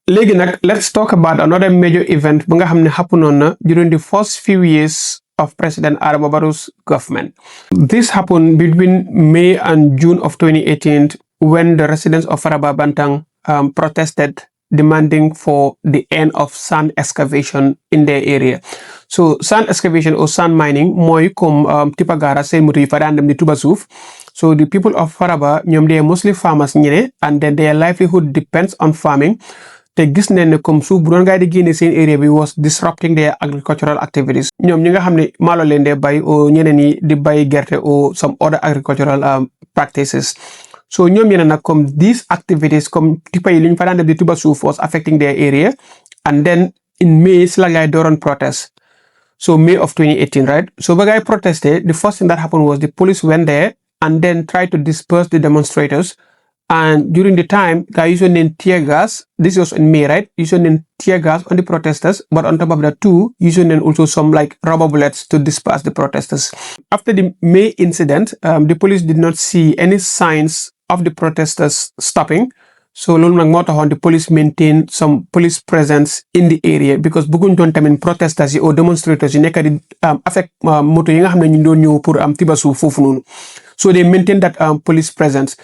léegi nag let's talk about another major event bu nga xam ne happen on na during the first few years of President Adama Barrow's government. This happened between May and June of 2018 when the residents of Faraba Bantang protested demanding for the end of sand excavation in their area. So sand excavation or sand mining mooy comme tipagara seen moto yi fa daan dem di tuba suuf. So the people of Faraba ñoom they are mostly farmers ñene and then their livelihood depends on farming. Te gis nañ ne comme suuf bu doon gaay di génne seen area bi was disrupting their agricultural activities. ñoom ñi nga xam ne maalo leen dee bay o ñeneen yi di bay gerte o some other agricultural practices. So ñoom ñeneen nag comme these activities comme tipa yi li ñu fa daan def di tuba suuf was affecting their area and then in May si la gaay dooroon protest. So May of 2018, right? So ba gaay protested, the first thing that happened was the police went there and then tried to disperse the demonstrators. And during the time, guys using tear gas. This was in May, right? Using tear gas on the protesters, but on top of that too, using also some like rubber bullets to disperse the protesters. After the May incident, the police did not see any signs of the protesters stopping. So the police maintained some police presence in the area because bugun don tamen protesters or demonstrators yi nekk di affect moto yi nga xam ne ñu doon ñëw pour tibasu foofu noonu. So they maintained that police presence.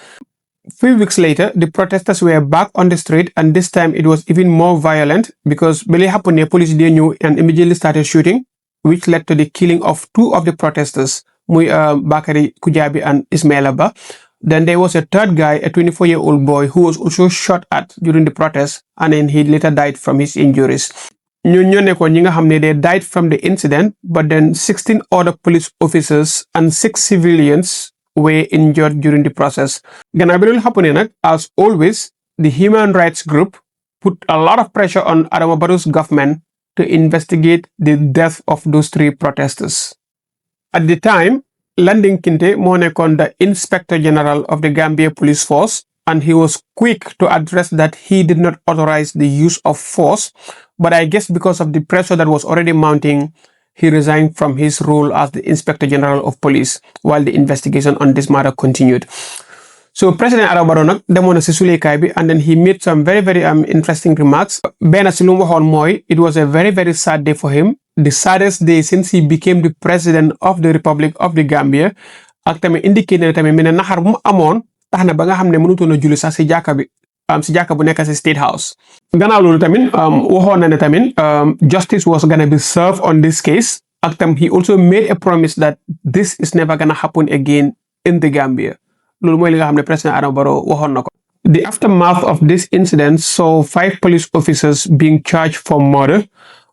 Few weeks later, the protesters were back on the street, and this time it was even more violent because Bele happened, police knew and immediately started shooting, which led to the killing of two of the protesters, Bakari Kujabi and Ismail Abba. Then there was a third guy, a 24-year-old boy, who was also shot at during the protest, and then he later died from his injuries. They died from the incident, but then 16 other police officers and 6 civilians were injured during the process. As always, the human rights group put a lot of pressure on Adama Barrow's government to investigate the death of those 3 protesters. At the time, Landing Kinte Monekon, the Inspector General of the Gambia Police Force, and he was quick to address that he did not authorize the use of force, but I guess because of the pressure that was already mounting, he resigned from his role as the Inspector General of Police while the investigation on this matter continued. So President Adama Barrow demoon na si suleykaay bi and then he made some very interesting remarks. Benn si lu mu waxoon mooy it was a very sad day for him, the saddest day since he became the President of the Republic of the Gambia. Ak tamit indiqué na tamit mene naxar bu mu amoon tax na ba nga xam ne mënutoon a julli sax si jàkka bi si jàkka bu nekk si State House. Gannaaw loolu tamit waxoon na ne tamit justice was gonna be served on this case. Ak tam he also made a promise that this is never gonna happen again in the Gambia. Loolu mooy li nga xam ne President Adama Barrow waxoon na ko. The aftermath of this incident saw 5 police officers being charged for murder.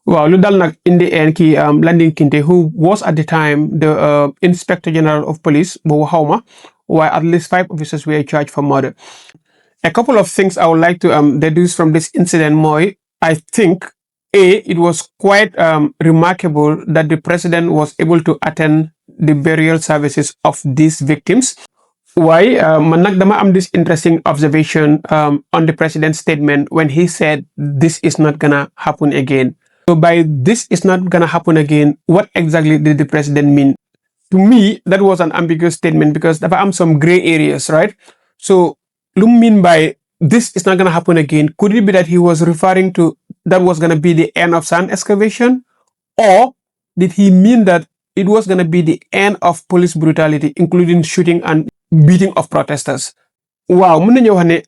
Waaw lu dal nag in the end ki Landing Kinte, who was at the time the Inspector General of Police boobu xawma, while at least 5 officers were charged for murder. A couple of things I would like to deduce from this incident mooy, I think it was quite remarkable that the president was able to attend the burial services of these victims. Why? Man nag dama am this interesting observation on the president's statement when he said this is not gonna happen again. So by this is not gonna happen again, what exactly did the president mean? To me, that was an ambiguous statement because there are some gray areas, right? So lu mean by this is not gonna happen again, could it be that he was referring to that was gonna be the end of sand excavation? Or did he mean that it was gonna be the end of police brutality, including shooting and beating of protesters? Wow,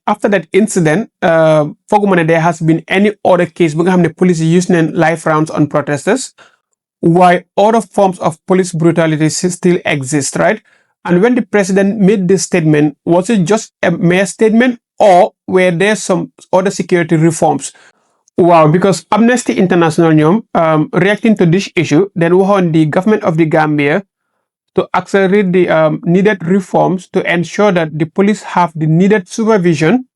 after that incident, there has been any other case where the police using live rounds on protesters, why other forms of police brutality still exist, right? And when the president made this statement, was it just a mere statement or were there some other security reforms? Wow, because Amnesty International reacting to this issue, then we want the government of the Gambia to accelerate the needed reforms to ensure that the police have the needed supervision,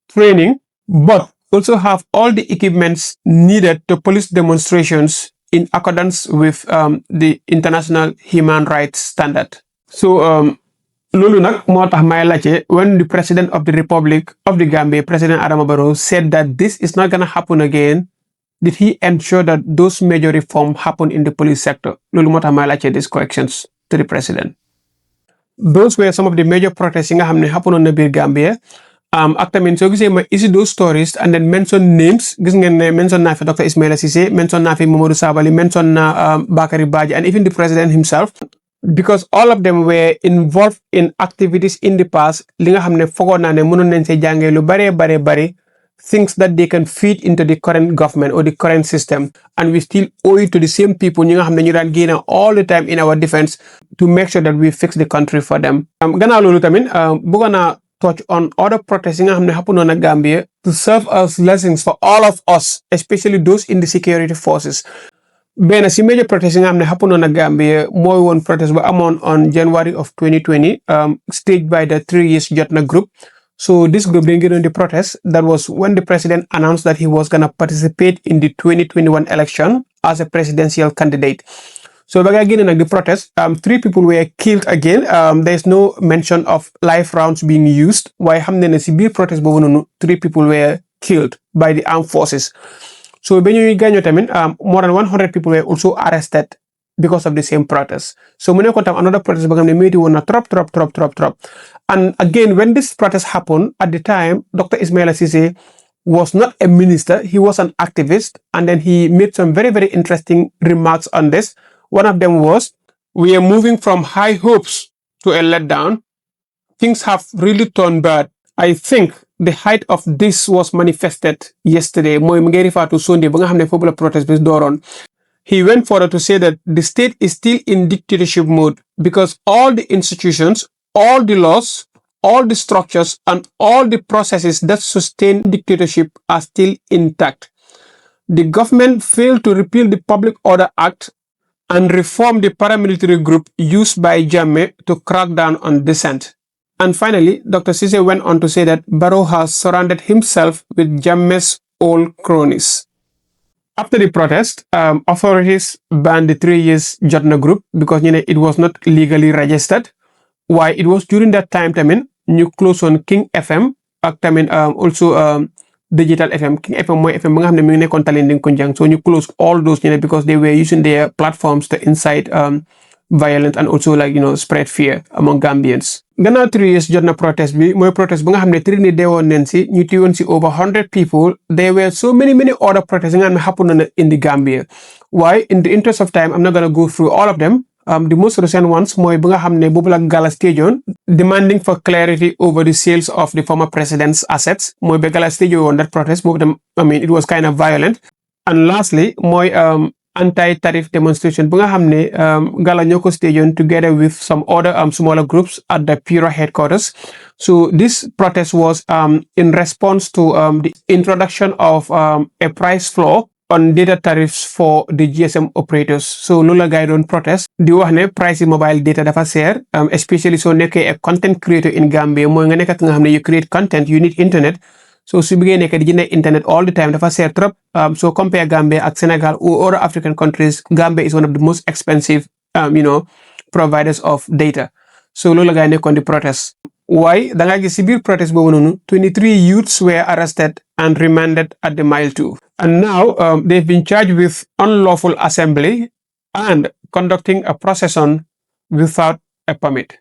training, but also have all the equipments needed to police demonstrations in accordance with the international human rights standard. So, lolu nak motax may lache when the President of the Republic of the Gambia, President Adama Barrow, said that this is not going to happen again, did he ensure that those major reforms happen in the police sector? Lolu motax may lache these corrections to the president. Those were some of the major protests that happened on the Gambia. ak tamit soo gisee ma isi those stories and then mention names gis ngeen ne mention naa fi Dr. Ismaila Ceesay mention naa fi Mamadou Sabally mention na Bakary Badjie and even the president himself, because all of them were involved in activities in the past li nga xam ne fogoon naa ne mënoon nañ see jàngee lu bare things that they can feed into the current government or the current system, and we still owe it to the same people ñi nga xam ne ñu daan génn all the time in our defense to make sure that we fix the country for them. Gannaaw loolu tamit bëggoon naa touch on other protests yi nga xam ne happen on Gambia to serve as lessons for all of us, especially those in the security forces. Benn si major protest yi nga xam ne happen on Gambia mooy woon protest ba amoon on January of 2020 staged by the 3 Years Jotna group. So this group didn't get on the protest. That was when the president announced that he was going to participate in the 2021 election as a presidential candidate. So again, in the protest, 3 people were killed again. There's no mention of live rounds being used. Why hamne na civil protest bo 3 people were killed by the armed forces. So more than 100 people were also arrested because of the same protest. So another protest trop. And again, when this protest happened, at the time, Dr. Ismaila Ceesay was not a minister, he was an activist, and then he made some very interesting remarks on this. One of them was, we are moving from high hopes to a letdown. Things have really turned bad. I think the height of this was manifested yesterday. He went further to say that the state is still in dictatorship mode because all the institutions, all the laws, all the structures, and all the processes that sustain dictatorship are still intact. The government failed to repeal the Public Order Act and reform the paramilitary group used by Jammeh to crack down on dissent. And finally, Dr. Ceesay went on to say that Barrow has surrounded himself with Jammeh's old cronies. After the protest, authorities banned the 3 Years Jotna group because it was not legally registered. Why? It was during that time, you close on King FM, also Digital FM. King FM, FM, so you close all those because they were using their platforms to incite violence and also spread fear among Gambians. Gannaaw 3 Years Jotna protest bi mooy protest bu nga xam ne 3 nit deewoon nañ si ñu tiyoon si over 100 people. There were so many other protests nga xam ne happen in the Gambia. Why? In the interest of time, I'm not gonna go through all of them. The most recent ones mooy bu nga xam ne boobu la GALA stage on demanding for clarity over the sales of the former president's assets. Mooy ba GALA stage on that protest boobu tam, it was kind of violent. And lastly mooy anti-tariff demonstration bu nga xam ne GALA ñoo ko stage on together with some other smaller groups at the Pura headquarters. So this protest was in response to the introduction of a price floor on data tariffs for the GSM operators. So lola guy don't protest di wax ne price mobile data dafa seer, especially so nekkee a content creator in Gambia mooy nga nekk nga xam ne you create content, you need internet. So su bëggee nekk di jënd internet all the time dafa seer trop. So compare Gambia ak Senegal or other African countries, Gambia is one of the most expensive providers of data. So lola guy nekkoon di protest. Why? Da nga gis si biir protest boobu noonu 23 youths were arrested and remanded at the Mile 2. And now they've been charged with unlawful assembly and conducting a procession without a permit.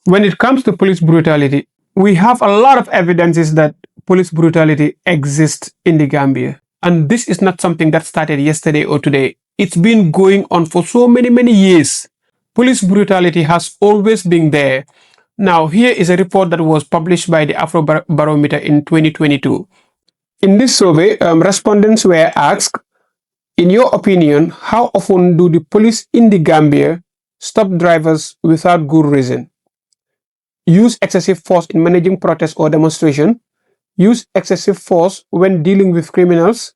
When it comes to police brutality, we have a lot of evidences that police brutality exists in the Gambia. And this is not something that started yesterday or today. It's been going on for so many years. Police brutality has always been there. Now, here is a report that was published by the Afrobarometer in 2022. In this survey, respondents were asked, in your opinion, how often do the police in the Gambia stop drivers without good reason, use excessive force in managing protest or demonstration, use excessive force when dealing with criminals,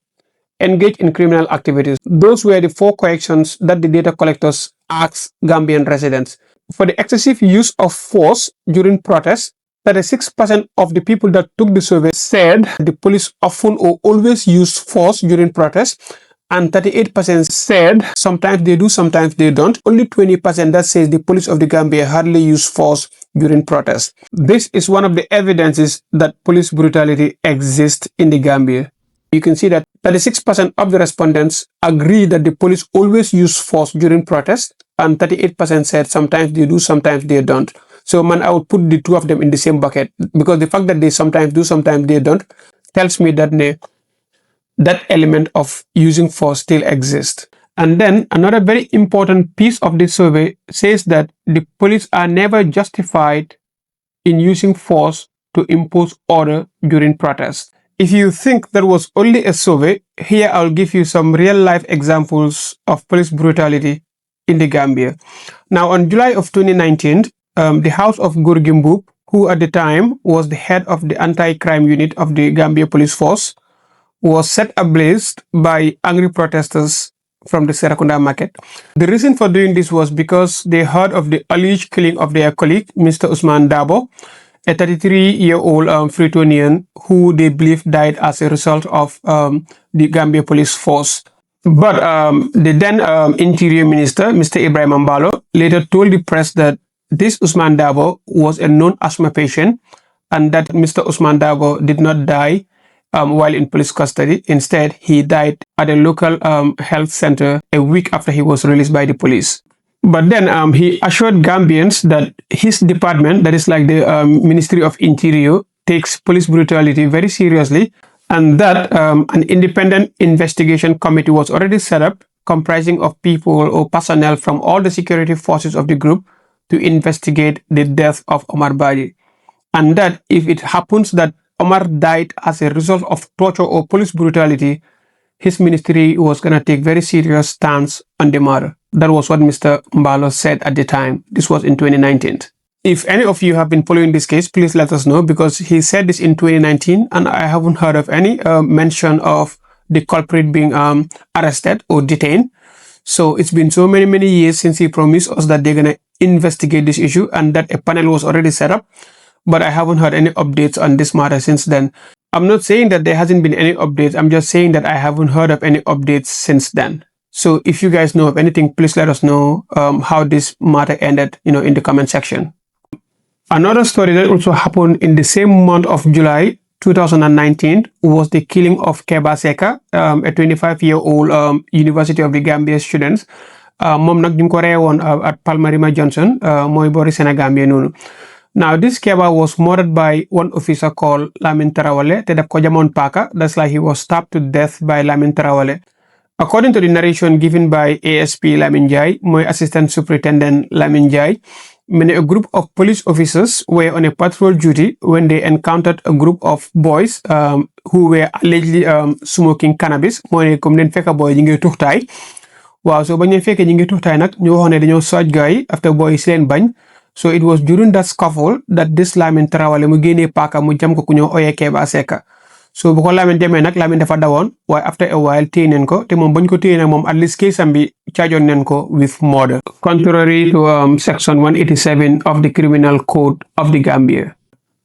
engage in criminal activities? Those were the 4 questions that the data collectors asked Gambian residents. For the excessive use of force during protests, 36% of the people that took the survey said the police often or always use force during protests, and 38% said sometimes they do, sometimes they don't. Only 20% that says the police of the Gambia hardly use force during protests. This is one of the evidences that police brutality exists in the Gambia. You can see that 36% of the respondents agree that the police always use force during protests, and 38% said sometimes they do, sometimes they don't. So man, I would put the two of them in the same bucket, because the fact that they sometimes do, sometimes they don't, tells me that that element of using force still exists. And then another very important piece of this survey says that the police are never justified in using force to impose order during protests. If you think that was only a survey, here I'll give you some real life examples of police brutality in the Gambia. Now, on July of 2019, the House of Gurgimbub, who at the time was the head of the anti-crime unit of the Gambia Police Force, was set ablaze by angry protesters from the Serakunda market. The reason for doing this was because they heard of the alleged killing of their colleague, Mr. Usman Dabo, a 33-year-old Freetonian who they believe died as a result of the Gambia Police Force. But the then Interior Minister, Mr. Ibrahim Ambalo, later told the press that this Usman Dabo was a known asthma patient and that Mr. Usman Dabo did not die while in police custody. Instead, he died at a local health center a week after he was released by the police. But then he assured Gambians that his department, that is like the Ministry of Interior, takes police brutality very seriously, and that an independent investigation committee was already set up, comprising of people or personnel from all the security forces of the group to investigate the death of Omar Badjie. And that if it happens that Omar died as a result of torture or police brutality, his ministry was going to take very serious stance on the matter. That was what Mr. Mbalo said at the time. This was in 2019. If any of you have been following this case, please let us know, because he said this in 2019 and I haven't heard of any mention of the culprit being arrested or detained. So it's been so many years since he promised us that they're going to investigate this issue and that a panel was already set up. But I haven't heard any updates on this matter since then. I'm not saying that there hasn't been any updates. I'm just saying that I haven't heard of any updates since then. So if you guys know of anything, please let us know how this matter ended, in the comment section. Another story that also happened in the same month of July 2019 was the killing of Keba Seka, a 25-year-old University of the Gambia student. Mom nak ñu ko reewon at Palmarima Johnson, moy bori Senegambia nonu. Now, this Keba was murdered by one officer called Lamin Tarawale, te def ko jamon paka. That's like he was stabbed to death by Lamin Tarawale. According to the narration given by ASP Lamin Jai, my assistant superintendent Lamin Jai, a group of police officers were on a patrol duty when they encountered a group of boys who were allegedly smoking cannabis. Moy comme den fekk boy ñi ngi tux tay. Waaw, so bañ leen fekkee ñi ngi tux tay nak ñu waxone dañoo soj gaay after boys leen bañ. So it was during that scuffle that this Lamin Tarawale mu génnee paaka mu jam ko ku ñoo oyee Keba Seka. So bu ko Lamin demee nag Lamin dafa dawoon, waaye after a while téye neen ko, te moom bañ ko téye nag moom at least case am bi chargeoon neen ko with murder, contrary to section 187 of the Criminal Code of the Gambia.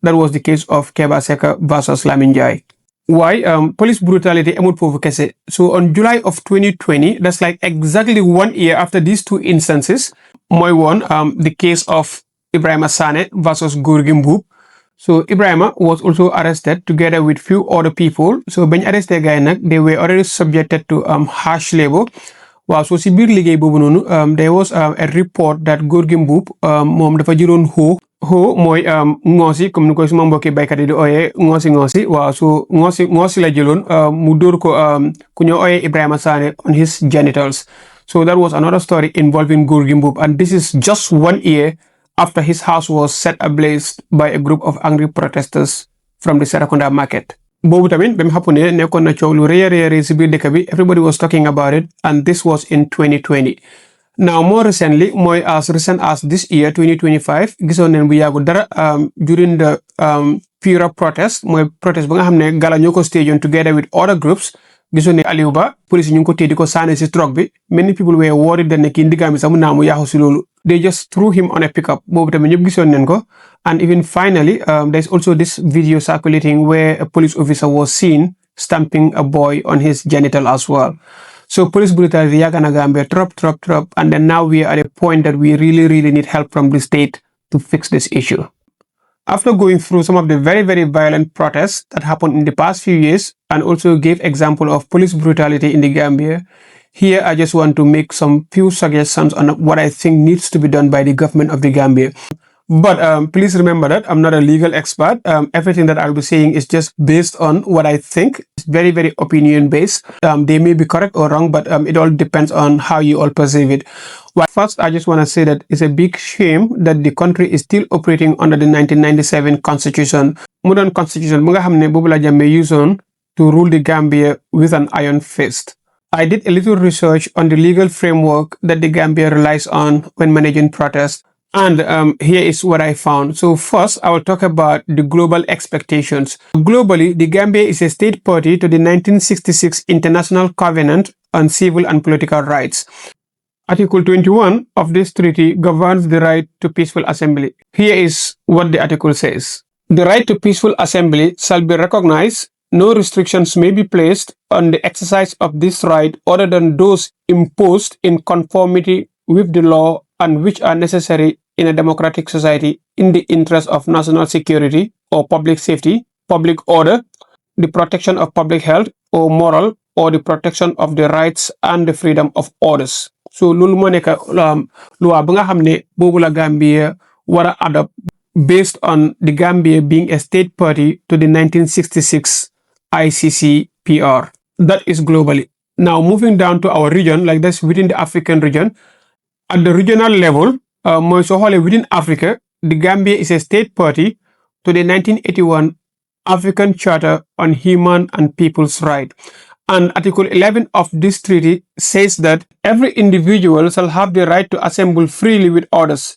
That was the case of Keba Seka versus Lamin Jai. Why? Police brutality amut foofu kese. So on July of 2020, that's like exactly 1 year after these two instances, mooy woon the case of Ibrahima Sane versus Gurgimbub. So Ibrahima was also arrested together with few other people. So bañ arresté gaay nag, they were already subjected to harsh labor. Wow, so si biir liggéey boobu noonu, there was a report that Gurgimbub moom dafa jëloon ho mooy ngoosi comme ni koy suma mbokki baykat yi di ooyee ngoosi waaw, so ngoosi la jëloon mu dóor ko ku ñoo ooyee Ibrahima Sane on his genitals. So that was another story involving Gurgimbub, and this is just 1 year after his house was set ablaze by a group of angry protesters from the Serakunda market. Boobu tamit ba mu xappune nekkoon na coow lu rëy si biir dëkk bi, everybody was talking about it, and this was in 2020. Now, more recently, mooy as recent as this year 2025, gisoon neen bu yàggu dara during the Pura protest, mooy protest ba nga xam ne GALA ñoo ko stage on together with other groups. Gisoon ne Aliou Ba police ñu ngi ko téye di ko sànni si truck bi. Many people were worried that ne kii ndigam bi sax mun naa mu yaaxu si loolu. They just threw him on a pickup. Boobu tamit ñëpp gisoon neen ko. And even finally, there's also this video circulating where a police officer was seen stamping a boy on his genital as well. So police brutality yàgg na Gambia trop, and then now we are at a point that we really need help from the state to fix this issue. After going through some of the very violent protests that happened in the past few years and also gave example of police brutality in the Gambia, here I just want to make some few suggestions on what I think needs to be done by the government of the Gambia. But please remember that I'm not a legal expert. Everything that I'll be saying is just based on what I think. It's very, very opinion based. They may be correct or wrong, but it all depends on how you all perceive it. Well, first, I just want to say that it's a big shame that the country is still operating under the 1997 constitution. Modern constitution, mga hamne bubula jamme use on to rule the Gambia with an iron fist. I did a little research on the legal framework that the Gambia relies on when managing protests. And here is what I found. So first, I will talk about the global expectations. Globally, the Gambia is a state party to the 1966 International Covenant on Civil and Political Rights. Article 21 of this treaty governs the right to peaceful assembly. Here is what the article says. The right to peaceful assembly shall be recognized. No restrictions may be placed on the exercise of this right other than those imposed in conformity with the law and which are necessary in a democratic society in the interest of national security or public safety, public order, the protection of public health or moral, or the protection of the rights and the freedom of others. So loolu moo nekk loi ba nga xam ne boobu la Gambia war a adopt based on the Gambia being a state party to the 1966 ICCPR. That is globally. Now moving down to our region, like this within the African region, at the regional level, within Africa, the Gambia is a state party to the 1981 African Charter on Human and People's Rights. And Article 11 of this treaty says that every individual shall have the right to assemble freely with others.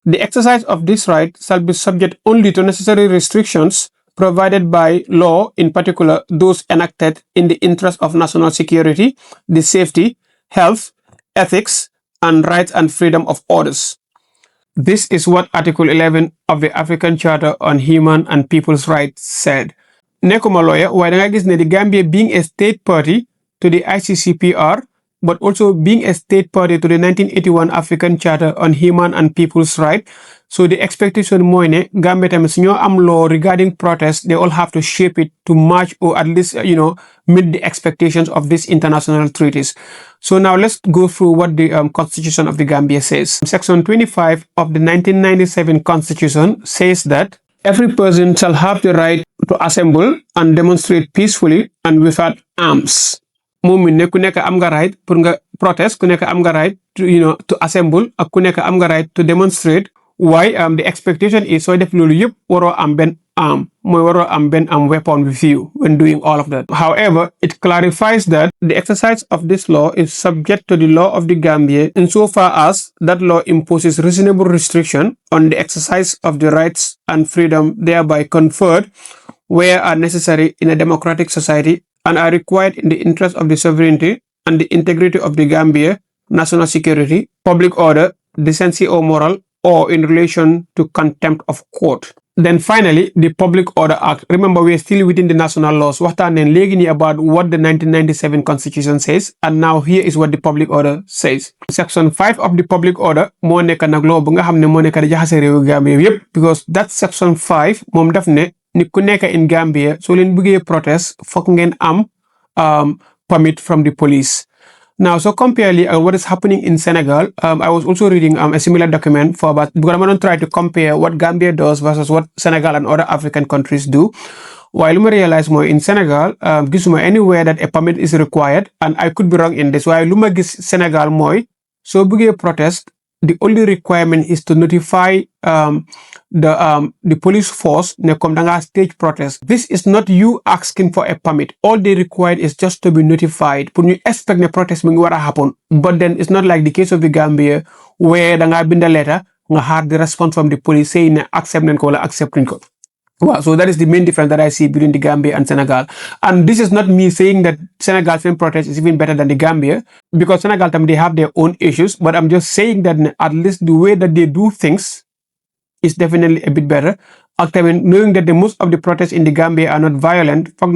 The exercise of this right shall be subject only to necessary restrictions provided by law, in particular those enacted in the interest of national security, the safety, health, ethics, and rights and freedom of others. This is what Article 11 of the African Charter on Human and People's Rights said. Nekuma lawyer, why danga gis ne the Gambia being a state party to the ICCPR, but also being a state party to the 1981 African Charter on Human and People's Rights. So the expectation mooy ne Gambia tamit su ñoo am law regarding protests, they all have to shape it to match or at least meet the expectations of these international treaties. So now let's go through what the Constitution of the Gambia says. Section 25 of the 1997 Constitution says that every person shall have the right to assemble and demonstrate peacefully and without arms. Moom mi ne ku nekk am nga right pour nga protest, ku nekk am nga right to assemble, ak ku nekk am nga right to demonstrate. Why the expectation is so def loolu yëpp waroo am benn arm, mooy waroo am benn weapon with you when doing all of that. However, it clarifies that the exercise of this law is subject to the law of the Gambia insofar as that law imposes reasonable restriction on the exercise of the rights and freedom thereby conferred where are necessary in a democratic society and are required in the interest of the sovereignty and the integrity of the Gambia, national security, public order, decency or moral, or in relation to contempt of court. Then finally, the Public Order Act. Remember, we are still within the national laws. Waxtaan nañ léegi nii about what the 1997 Constitution says, and now here is what the Public Order says. Section 5 of the Public Order moo nekk nag law bu nga xam ne moo nekk di jaxase réewu Gambia yëpp, because that Section 5 moom daf ne nit ku nekk in Gambia soo leen bëggee protest foog ngeen am permit from the police. Now, so compare what is happening in Senegal, I was also reading a similar document because I'm going to try to compare what Gambia does versus what Senegal and other African countries do. While I realize more in Senegal, gisuma anywhere that a permit is required, and I could be wrong in this. While luma gis Senegal moy, so bugge protest, the only requirement is to notify the police force ne kom danga stage protest. This is not you asking for a permit. All they require is just to be notified. Pour you expect the protest will happen. But then it's not like the case of the Gambia where danga binda letter nga had the response from the police saying accept or accepting. Wow, so that is the main difference that I see between the Gambia and Senegal. And this is not me saying that Senegal's protest is even better than the Gambia, because Senegal, they have their own issues, but I'm just saying that at least the way that they do things is definitely a bit better. After knowing that the most of the protests in the Gambia are not violent, a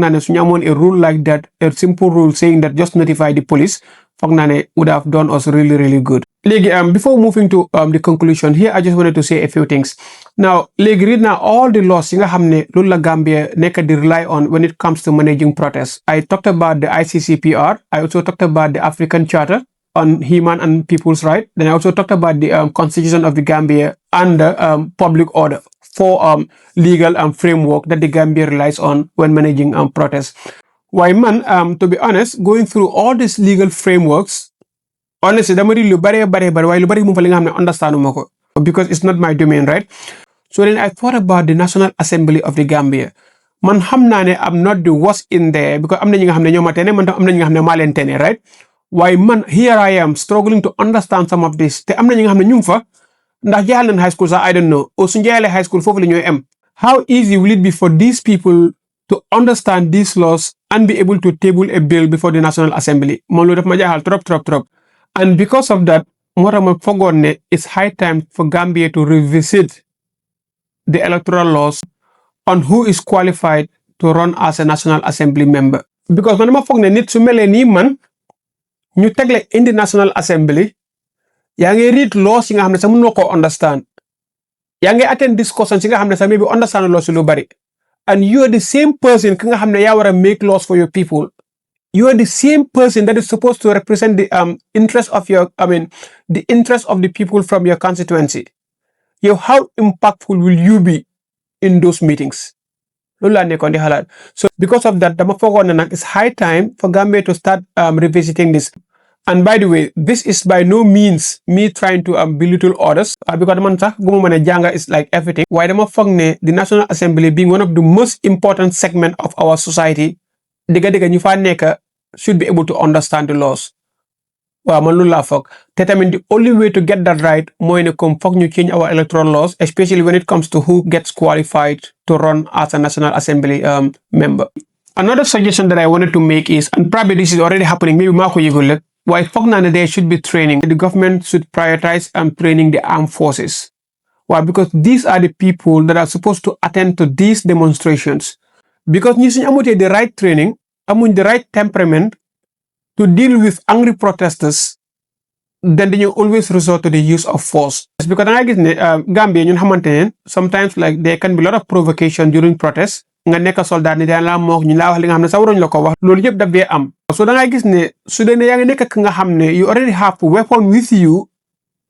rule like that, a simple rule saying that just notify the police, would have done us really, really good. Before moving to the conclusion, here I just wanted to say a few things. Now, read now all the laws Lula Gambia rely on when it comes to managing protests. I talked about the ICCPR. I also talked about the African Charter on human and people's rights. Then I also talked about the constitution of the Gambia and the public order for legal framework that the Gambia relies on when managing protests. Why man, to be honest, going through all these legal frameworks, honestly, dama di lu bare why lu bari mu fa li nga xam ne understand ma ko because it's not my domain, right? So then I thought about the National Assembly of the Gambia. Man xam naa ne I'm not the worst in there because am na ñi nga xam ne ñoo ma tene man tam am na ñi nga xam ne maa leen tene, right? Why man, here I am struggling to understand some of this te am na ñi nga xam ne ñu ngi fa ndax jeexal nañ high school sax I don't know o su jeexalee high school foofu la ñooy am. How easy will it be for these people to understand these laws and be able to table a bill before the National Assembly? Man lu def ma jaaxal trop. And because of that, moo tax ma foogoon ne it's high time for Gambia to revisit the electoral laws on who is qualified to run as a National Assembly member. Because man dama foog ne nit su melee nii man ñu tegle in the National Assembly yaa ngi read laws yi nga xam ne sax mënoo ko understand yaa ngi attend discussions yi nga xam ne sax maybe understand laws lu bari and you are the same person ki nga xam ne yaa war a make laws for your people. You are the same person that is supposed to represent the interest of the interest of the people from your constituency. How impactful will you be in those meetings? So because of that, it's high time for Gambia to start revisiting this. And by the way, this is by no means me trying to belittle others because janga is like everything. Why the National Assembly being one of the most important segment of our society, should be able to understand the laws. The only way to get that right is change our electoral laws, especially when it comes to who gets qualified to run as a National Assembly member. Another suggestion that I wanted to make is, and probably this is already happening, maybe why there should be training. The government should prioritize training the armed forces. Why? Because these are the people that are supposed to attend to these demonstrations. Because the right training, the right temperament to deal with angry protesters, then they always resort to the use of force. It's because I guess Gambia, sometimes like there can be a lot of provocation during protests. Nga nekk soldat ni daan la mox ñu la wax li nga xamne sa waruñ la ko wax loolu yëpp daf dee am so da nga gis ne su dee ne yaa ngi nekk ak nga xam ne you already have weapon with you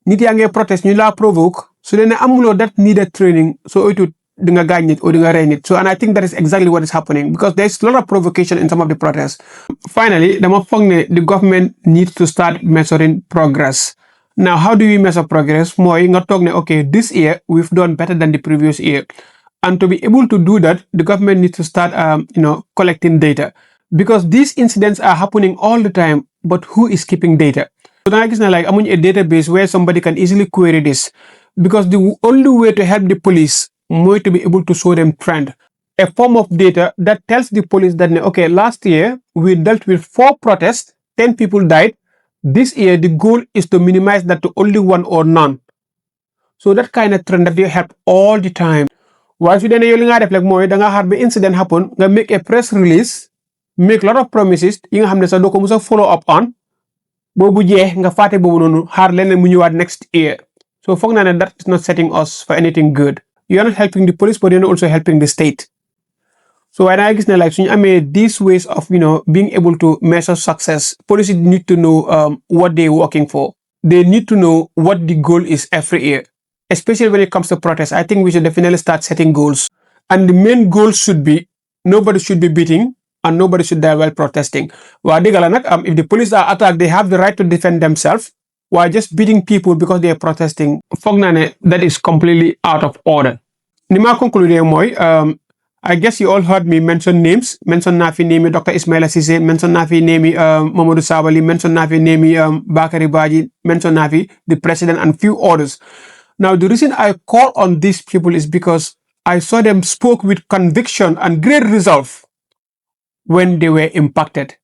nit yaa ngi protest ñu la provoke su dee ne amuloo that needed training so oytu di nga gaañ nit or di nga rey nit. So and I think that is exactly what is happening because there's a lot of provocation in some of the protests. Finally, dama foog ne the government needs to start measuring progress. Now, how do we measure progress? Mooy nga toog ne okay, this year we've done better than the previous year. And to be able to do that, the government needs to start, collecting data because these incidents are happening all the time. But who is keeping data? So now it's not like I'm a database where somebody can easily query this because the only way to help the police is to be able to show them trend, a form of data that tells the police that okay, last year we dealt with 4 protests, 10 people died. This year the goal is to minimize that to only 1 or none. So that kind of trend that they help all the time. Why should they incident happen, make a press release, make a lot of promises, you have to follow up on, next year. So that is not setting us for anything good. You are not helping the police, but you're also helping the state. So when I guess these ways of being able to measure success, police need to know what they're working for. They need to know what the goal is every year. Especially when it comes to protests, I think we should definitely start setting goals. And the main goal should be, nobody should be beating and nobody should die while protesting. If the police are attacked, they have the right to defend themselves. While just beating people because they are protesting, that is completely out of order. Nima conclude I guess you all heard me mention names. Mention Nafi name Dr. Ismaila Cisse, mention Nafi name Mamadou Sabali, mention Nafi name Bakari Badjie, mention Nafi, the president, and few others. Now, the reason I call on these people is because I saw them spoke with conviction and great resolve when they were impacted.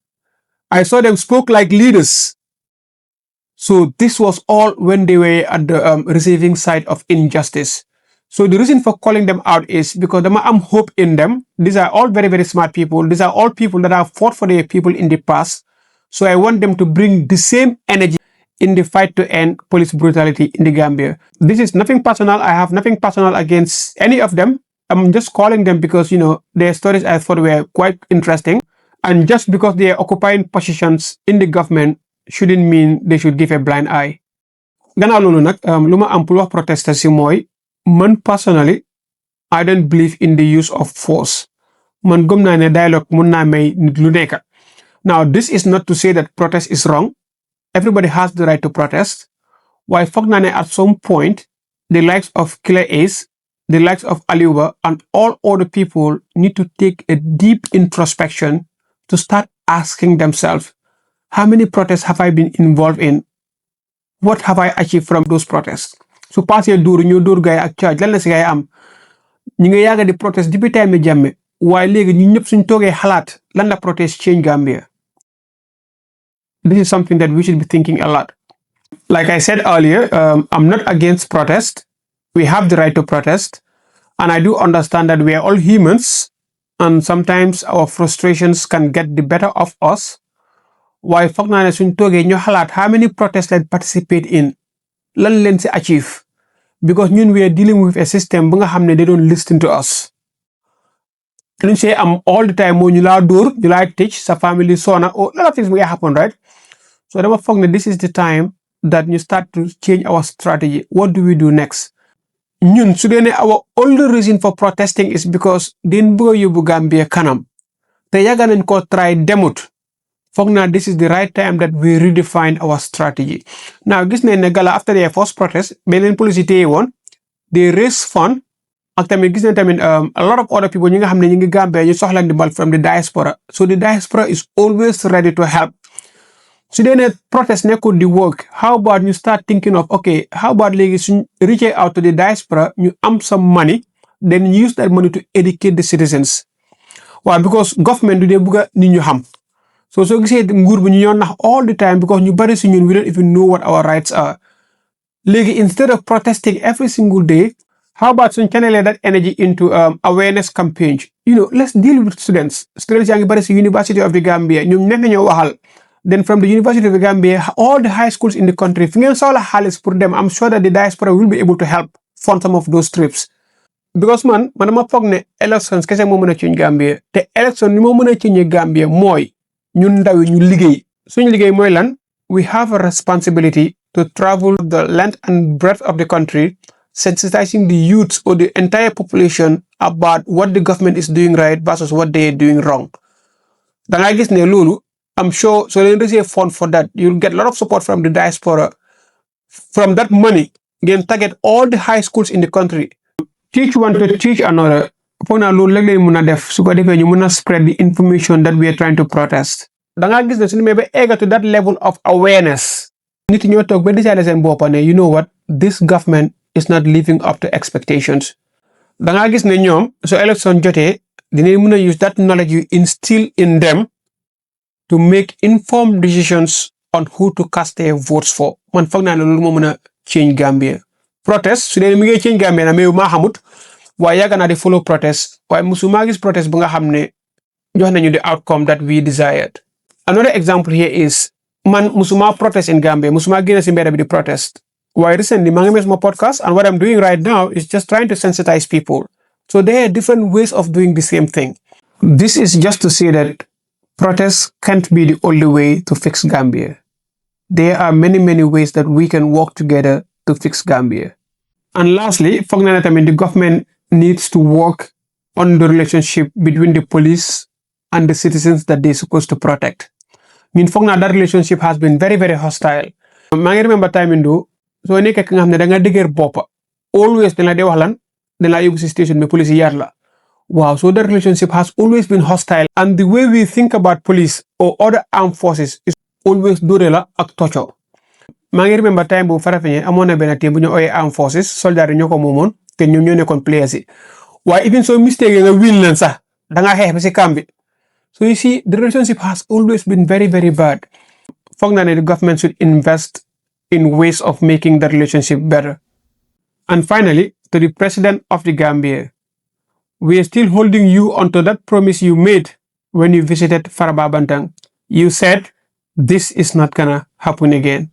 I saw them spoke like leaders. So this was all when they were at the receiving side of injustice. So the reason for calling them out is because I'm hope in them. These are all very, very smart people. These are all people that have fought for their people in the past. So I want them to bring the same energy in the fight to end police brutality in the Gambia. This is nothing personal. I have nothing personal against any of them. I'm just calling them because, their stories I thought were quite interesting. And just because they are occupying positions in the government, shouldn't mean they should give a blind eye. Gannaaw loolu nag lu ma am pour wax protester si mooy man personally I don't believe in the use of force. Man gëm naa ne dialogue mun naa may nit lu nekk. Now this is not to say that protest is wrong. Everybody has the right to protest. Why foog naa ne at some point the likes of Killer Ace, the likes of Aliuba, and all other people need to take a deep introspection to start asking themselves, how many protests have I been involved in? What have I achieved from those protests? So passé dur ñu dur gay ak charge lan la si gay am ñi nga yàgga di protest depuis time Jammeh waaye léegi ñu ñëpp suñ toogee xalaat lan la protest change Gambia. This is something that we should be thinking a lot. Like I said earlier, I'm not against protest. We have the right to protest. And I do understand that we are all humans and sometimes our frustrations can get the better of us. Why foog naa ne suñ toogee ñu xalaat how many protests that participate in lan leen si achieve because ñun we are dealing with a system bu nga xam ne they don't listen to us. Luñ say am all the time moo ñu laa dóor ñu laa teach sa family sona or a lot of things may happen, right? So dama foog ne this is the time that you start to change our strategy. What do we do next? Ñun su dee ne our only reason for protesting is because den bëgg a yóbbu Gambia kanam te yàgga nañ ko try demut. Foog naa this is the right time that we redefine our strategy. Now gis nañ ne GALA after their first protest beneen police yi téye woon they raise fund ak tamit gis nañ tamit a lot of other people ñi nga xam ne ñu ngi Gambia ñu soxla ndimbal from the diaspora. So the diaspora is always ready to help. Su dee ne protest nekkul di work, how about you start thinking of okay, how about léegi suñ reach out to the diaspora ñu am some money then use that money to educate the citizens. Why? Because government du dee bëgg a nit ñu xam. So gisee nguur bi ñu ñoo nax all the time because ñu bari si ñun we don't even know what our rights are. Léegi instead of protesting every single day, how about suñ channeling that energy into awareness campaign? Let's deal with students. Students yaa ngi bari si University of the Gambia ñoom nekk nañoo waxal. Then from the University of the Gambia, all the high schools in the country, fi ngeen soxla xaalis pour dem, I'm sure that the diaspora will be able to help fund some of those trips. Because man dama foog ne elections kese moo mën a change Gambia te election ni moo mën a change Gambia mooy ñun ndaw yi ñu liggéey. Suñu liggéey mooy lan? We have a responsibility to travel the length and breadth of the country, sensitizing the youths or the entire population about what the government is doing right versus what they are doing wrong. Da nga gis ne loolu I'm sure so they receive fund for that. You'll get a lot of support from the diaspora. From that money, again target all the high schools in the country. Teach one to teach another. Foog naa loolu léeg-léeg mun a def su ko defee ñu mun a spread the information that we are trying to protest. Da nga gis ne suñu mee ba egga to that level of awareness. Nit ñoo toog ba decide seen boppa ne you know what, this government is not living up to expectations. Da nga gis ne ñoom so election jotee dinañ mun a use that knowledge you instill in them to make informed decisions on who to cast their votes for. Man foog naa ne loolu moo mën a change Gambia. Protest su dee mi ngi change Gambia na mais maa xamut waaye yàgg naa di follow protest waaye musuma gis protest bu nga xam ne jox nañu the outcome that we desired. Another example here is man musuma protest in Gambia, musuma génn si mbedd bi di protest. Waaye recently maa ngi mes ma podcast and what I'm doing right now is just trying to sensitize people. So there are different ways of doing the same thing. This is just to say that protests can't be the only way to fix Gambia. There are many, many ways that we can work together to fix Gambia. And lastly, foog naa ne tamit the government needs to work on the relationship between the police and the citizens that they're supposed to protect. Ñun foog naa that relationship has been very, very hostile. Maa ngi remember time indo soo nekkee ki nga xam ne da nga dëgër boppa always dañ la dee wax lan dañ laa yóbbu si station bi police yi yar la. Wow, so that relationship has always been hostile. And the way we think about police or other armed forces is always dóore la ak tocco. Maa ngi remember time bu Farafenni amoon na benn team bu ñu ooyee armed forces soldat yi ñoo ko moomoon te ñoom ñoo nekkoon players yi. Waaye even so mistake nga win leen sax da nga xeex bi si camp bi. So you see, the relationship has always been very, very bad. Foog naa ne the government should invest in ways of making the relationship better. And finally, to the President of the Gambia, we are still holding you onto that promise you made when you visited Faraba Bantang. You said this is not gonna happen again.